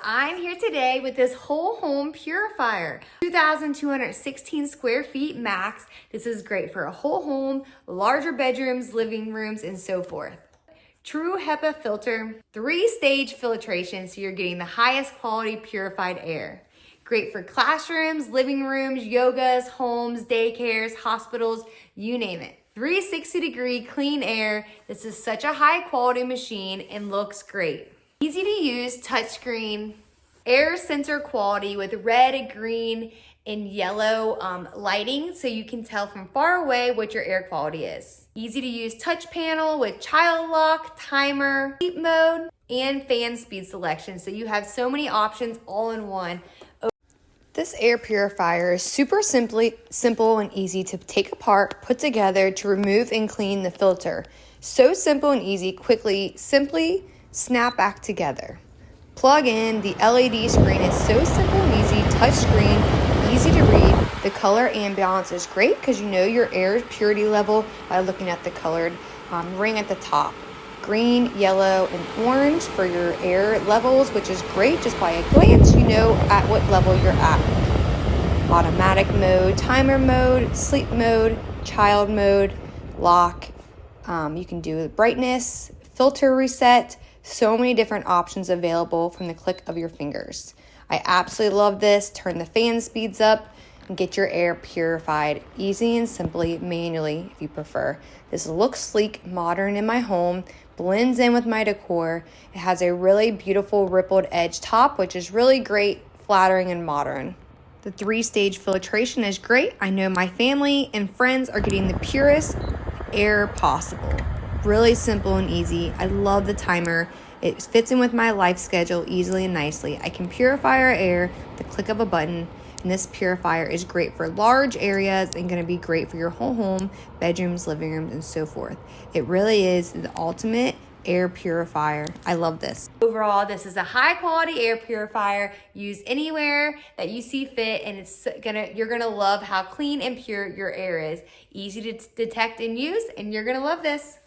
I'm here today with this whole home purifier. 2,216 square feet max. This is great for a whole home, larger bedrooms, living rooms, and so forth. True HEPA filter, 3-stage filtration, so you're getting the highest quality purified air. Great for classrooms, living rooms, yogas, homes, daycares, hospitals, you name it. 360-degree clean air. This is such a high quality machine and looks great. Easy to use touchscreen, air sensor quality with red, green, and yellow lighting so you can tell from far away what your air quality is. Easy to use touch panel with child lock, timer, sleep mode, and fan speed selection. So you have so many options all in one. This air purifier is super simple and easy to take apart, put together to remove and clean the filter. So simple and easy, simply snap back together. Plug in, the LED screen is so simple and easy, touch screen, easy to read. The color ambiance is great because you know your air purity level by looking at the colored ring at the top. Green, yellow, and orange for your air levels, which is great. Just by a glance, you know at what level you're at. Automatic mode, timer mode, sleep mode, child mode, lock. You can do brightness, filter reset. So many different options available from the click of your fingers. I absolutely love this. Turn the fan speeds up and get your air purified easy and simply, manually if you prefer. This looks sleek, modern in my home, blends in with my decor. It has a really beautiful rippled edge top, which is really great, flattering, and modern. The 3-stage filtration is great. I know my family and friends are getting the purest air possible. Really simple and easy. I love the timer. It fits in with my life schedule easily and nicely. I can purify our air with the click of a button, and this purifier is great for large areas and going to be great for your whole home, bedrooms, living rooms, and so forth. It really is the ultimate air purifier. I love this. Overall, this is a high quality air purifier. Use anywhere that you see fit, and you're gonna love how clean and pure your air is. Easy to detect and use, and you're gonna love this.